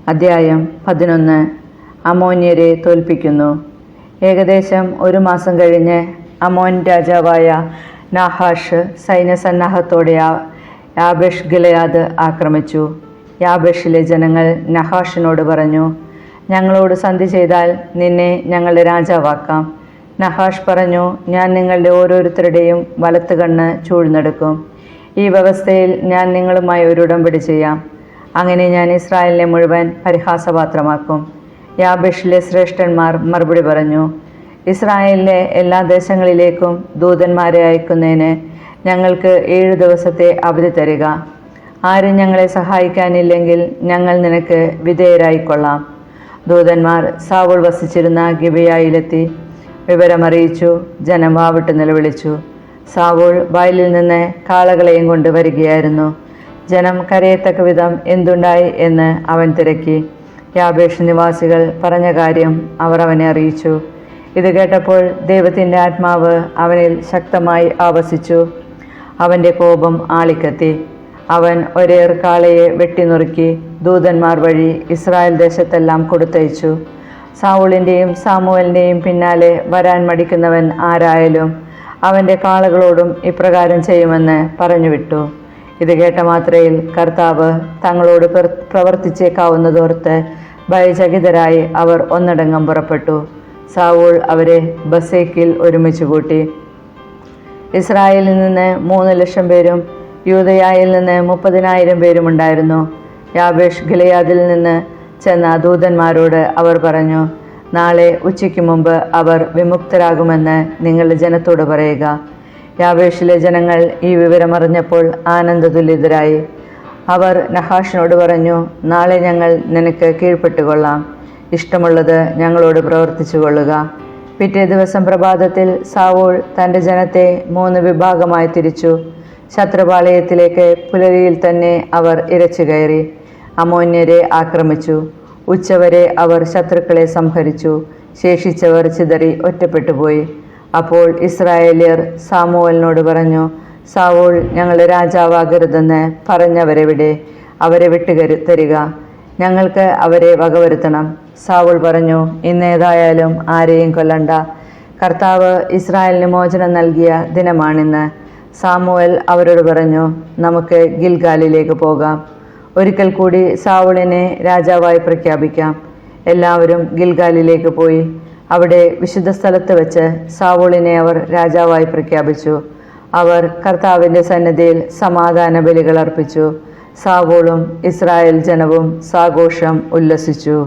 അധ്യായം 11. അമ്മോന്യരെ തോൽപ്പിക്കുന്നു. ഏകദേശം 1 മാസം കഴിഞ്ഞ് അമ്മോൻ രാജാവായ നാഹാഷ് സൈന്യസന്നാഹത്തോടെ യാബേഷ് ഗിലെയാദ് ആക്രമിച്ചു. യാബേഷിലെ ജനങ്ങൾ നഹാഷിനോട് പറഞ്ഞു, ഞങ്ങളോട് സന്ധി ചെയ്താൽ നിന്നെ ഞങ്ങളുടെ രാജാവാക്കാം. നഹാഷ് പറഞ്ഞു, ഞാൻ നിങ്ങളുടെ ഓരോരുത്തരുടെയും വലത്ത് കണ്ണ് ചൂഴ്ന്നെടുക്കും. ഈ വ്യവസ്ഥയിൽ ഞാൻ നിങ്ങളുമായി ഒരു ഉടമ്പടി ചെയ്യാം. അങ്ങനെ ഞാൻ ഇസ്രായേലിനെ മുഴുവൻ പരിഹാസപാത്രമാക്കും. യാബേഷിലെ ശ്രേഷ്ഠന്മാർ മറുപടി പറഞ്ഞു, ഇസ്രായേലിലെ എല്ലാ ദേശങ്ങളിലേക്കും ദൂതന്മാരെ അയക്കുന്നതിന് ഞങ്ങൾക്ക് 7 ദിവസത്തെ അവധി തരിക. ആരും ഞങ്ങളെ സഹായിക്കാനില്ലെങ്കിൽ ഞങ്ങൾ നിനക്ക് വിധേയരായിക്കൊള്ളാം. ദൂതന്മാർ സാവൂൾ വസിച്ചിരുന്ന ഗിബെയയിലെത്തി വിവരമറിയിച്ചു. ജനം വാവിട്ട് നിലവിളിച്ചു. സാവൂൾ വയലിൽ നിന്ന് കാളകളെയും കൊണ്ട് വരികയായിരുന്നു. ജനം കരയത്തക്ക വിധം എന്തുണ്ടായി എന്ന് അവൻ തിരക്കി. യാബേഷ് നിവാസികൾ പറഞ്ഞ കാര്യം അവർ അവനെ അറിയിച്ചു. ഇത് കേട്ടപ്പോൾ ദൈവത്തിൻ്റെ ആത്മാവ് അവനിൽ ശക്തമായി ആവസിച്ചു. അവൻ്റെ കോപം ആളിക്കത്തി. അവൻ ഒരേർ കാളയെ വെട്ടിനുറുക്കി ദൂതന്മാർ വഴി ഇസ്രായേൽ ദേശത്തെല്ലാം കൊടുത്തയച്ചു. സാവൂളിൻ്റെയും സാമുവേലിൻ്റെയും പിന്നാലെ വരാൻ മടിക്കുന്നവൻ ആരായാലും അവൻ്റെ കാളകളോടും ഇപ്രകാരം ചെയ്യുമെന്ന് പറഞ്ഞുവിട്ടു. ഇത് കേട്ട മാത്രയിൽ കർത്താവ് തങ്ങളോട് പ്രവർത്തിച്ചേക്കാവുന്നതോർത്ത് ഭയചകിതരായി അവർ ഒന്നടങ്കം പുറപ്പെട്ടു. സാവൂൾ അവരെ ബസേക്കിൽ ഒരുമിച്ച് കൂട്ടി. ഇസ്രായേലിൽ നിന്ന് 3,00,000 പേരും യൂദയായിൽ നിന്ന് 30,000 പേരും ഉണ്ടായിരുന്നു. യാബേഷ് ഗിലെയാദിൽ നിന്ന് ചെന്ന ദൂതന്മാരോട് അവർ പറഞ്ഞു, നാളെ ഉച്ചയ്ക്ക് മുമ്പ് അവർ വിമുക്തരാകുമെന്ന് നിങ്ങളുടെ ജനത്തോട് പറയുക. യാബേഷിലെ ജനങ്ങൾ ഈ വിവരമറിഞ്ഞപ്പോൾ ആനന്ദതുല്യതരായി. അവർ നഹാഷിനോട് പറഞ്ഞു, നാളെ ഞങ്ങൾ നിനക്ക് കീഴ്പ്പെട്ടുകൊള്ളാം. ഇഷ്ടമുള്ളത് ഞങ്ങളോട് പ്രവർത്തിച്ചു കൊള്ളുക. പിറ്റേ ദിവസം പ്രഭാതത്തിൽ സാവൂൾ തൻ്റെ ജനത്തെ 3 വിഭാഗമായി തിരിച്ചു. ശത്രുപാളയത്തിലേക്ക് പുലരിയിൽ തന്നെ അവർ ഇരച്ചു കയറി അമ്മോന്യരെ ആക്രമിച്ചു. ഉച്ചവരെ അവർ ശത്രുക്കളെ സംഹരിച്ചു. ശേഷിച്ചവർ ചിതറി ഒറ്റപ്പെട്ടുപോയി. അപ്പോൾ ഇസ്രായേല്യർ സാമുവേലിനോട് പറഞ്ഞു, സാവൂൾ ഞങ്ങളുടെ രാജാവാകരുതെന്ന് പറഞ്ഞവരെവിടെ? അവരെ വിട്ടുതരിക, ഞങ്ങൾക്ക് അവരെ വകവരുത്തണം. സാവൂൾ പറഞ്ഞു, ഇന്നേതായാലും ആരെയും കൊല്ലണ്ട. കർത്താവ് ഇസ്രായേലിന് മോചനം നൽകിയ ദിനമാണിന്ന്. സാമുവേൽ അവരോട് പറഞ്ഞു, നമുക്ക് ഗിൽഗാലിലേക്ക് പോകാം. ഒരിക്കൽ കൂടി സാവൂളിനെ രാജാവായി പ്രഖ്യാപിക്കാം. എല്ലാവരും ഗിൽഗാലിലേക്ക് പോയി. അവിടെ വിശുദ്ധ സ്ഥലത്ത് വെച്ച് സാവൂളിനെ അവർ രാജാവായി പ്രഖ്യാപിച്ചു. അവർ കർത്താവിൻ്റെ സന്നിധിയിൽ സമാധാന ബലികൾ അർപ്പിച്ചു. സാവൂളും ഇസ്രായേൽ ജനവും സാഘോഷം ഉല്ലസിച്ചു.